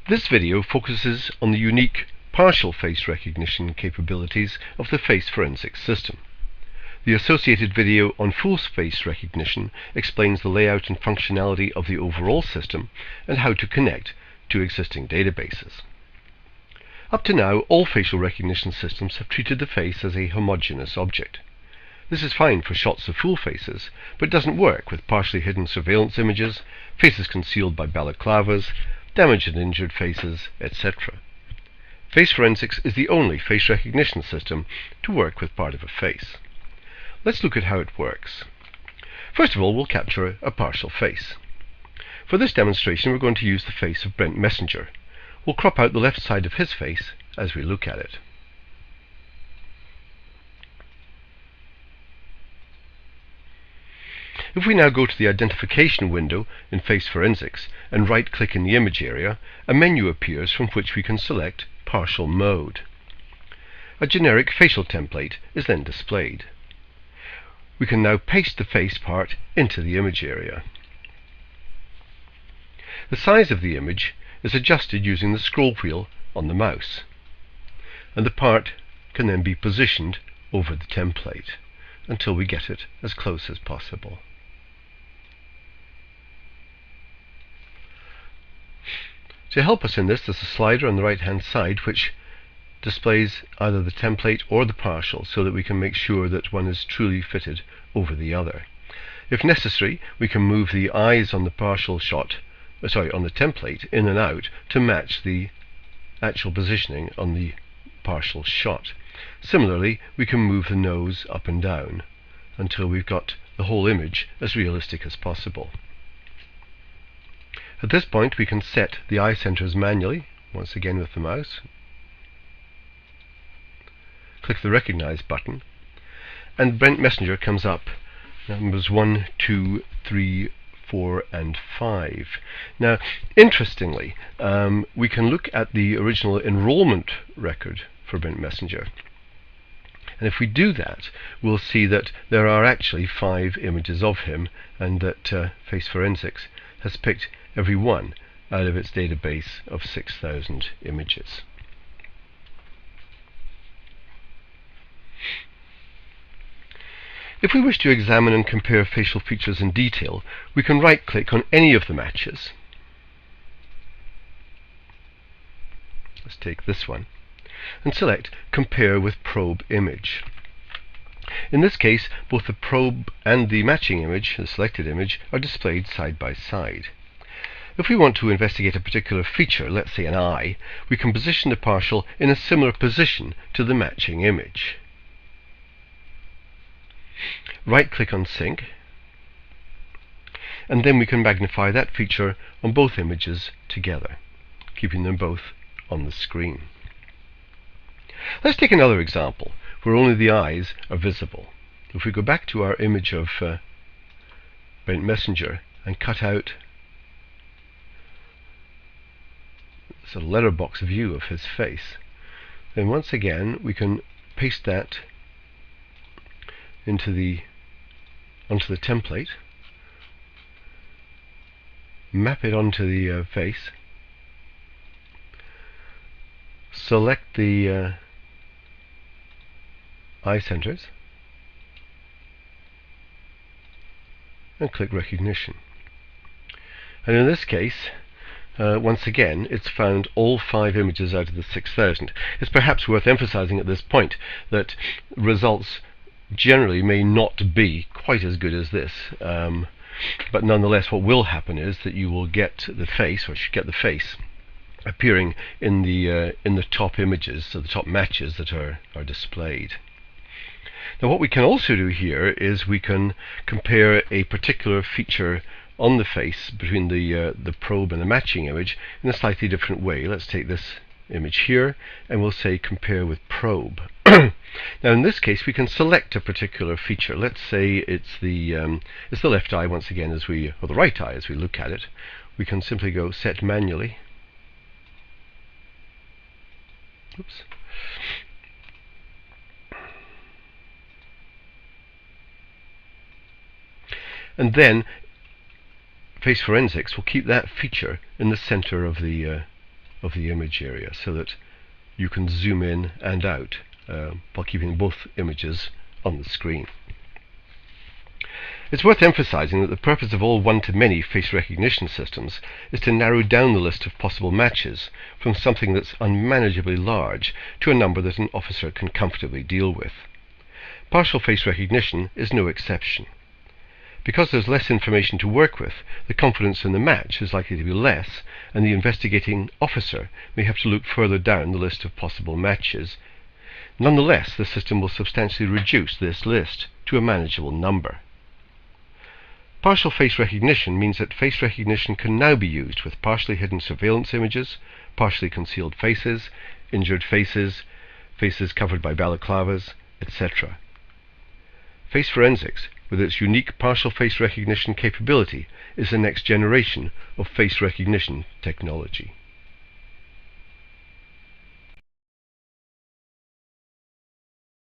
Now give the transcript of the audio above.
This video focuses on the unique partial face recognition capabilities of the face forensics system. The associated video on full face recognition explains the layout and functionality of the overall system and how to connect to existing databases. Up to now, all facial recognition systems have treated the face as a homogeneous object. This is fine for shots of full faces, but doesn't work with partially hidden surveillance images, faces concealed by balaclavas, damaged and injured faces, etc. Face forensics is the only face recognition system to work with part of a face. Let's look at how it works. First of all, we'll capture a partial face. For this demonstration, we're going to use the face of Brent Messenger. We'll crop out the left side of his face as we look at it. If we now go to the identification window in Face Forensics and right-click in the image area, a menu appears from which we can select Partial Mode. A generic facial template is then displayed. We can now paste the face part into the image area. The size of the image is adjusted using the scroll wheel on the mouse, and the part can then be positioned over the template until we get it as close as possible. To help us in this, there's a slider on the right hand side which displays either the template or the partial so that we can make sure that one is truly fitted over the other. If necessary, we can move the eyes on the partial shot, on the template in and out to match the actual positioning on the partial shot. Similarly, we can move the nose up and down until we've got the whole image as realistic as possible. At this point, we can set the eye centers manually, once again with the mouse. Click the Recognize button, and Brent Messenger comes up. Numbers 1, 2, 3, 4, and 5. Now, interestingly, we can look at the original enrollment record for Brent Messenger. And if we do that, we'll see that there are actually 5 images of him, and that Face Forensics has picked every one out of its database of 6,000 images. If we wish to examine and compare facial features in detail, we can right-click on any of the matches. Let's take this one, and select Compare with Probe Image. In this case, both the probe and the matching image, the selected image, are displayed side by side. If we want to investigate a particular feature, let's say an eye, we can position the partial in a similar position to the matching image. Right-click on Sync, and then we can magnify that feature on both images together, keeping them both on the screen. Let's take another example where only the eyes are visible. If we go back to our image of Brent Messenger and cut out a letterbox view of his face, then once again we can paste that onto the template, map it onto the face, select the eye centers, and click Recognition. And in this case, once again, it's found all 5 images out of the 6,000. It's perhaps worth emphasizing at this point that results generally may not be quite as good as this, but nonetheless what will happen is that you will get the face, or should get the face, appearing in the top images, so the top matches that are displayed. Now what we can also do here is we can compare a particular feature on the face between the probe and the matching image in a slightly different way. Let's take this image here and we'll say Compare with Probe. Now in this case we can select a particular feature. Let's say it's the left eye once again, or the right eye as we look at it. We can simply go Set Manually. Oops. And then Face Forensics will keep that feature in the center of the of the image area so that you can zoom in and out while keeping both images on the screen. It's worth emphasizing that the purpose of all one-to-many face recognition systems is to narrow down the list of possible matches from something that's unmanageably large to a number that an officer can comfortably deal with. Partial face recognition is no exception. Because there's less information to work with, the confidence in the match is likely to be less, and the investigating officer may have to look further down the list of possible matches. Nonetheless, the system will substantially reduce this list to a manageable number. Partial face recognition means that face recognition can now be used with partially hidden surveillance images, partially concealed faces, injured faces, faces covered by balaclavas, etc. Face forensics, with its unique partial face recognition capability, is the next generation of face recognition technology.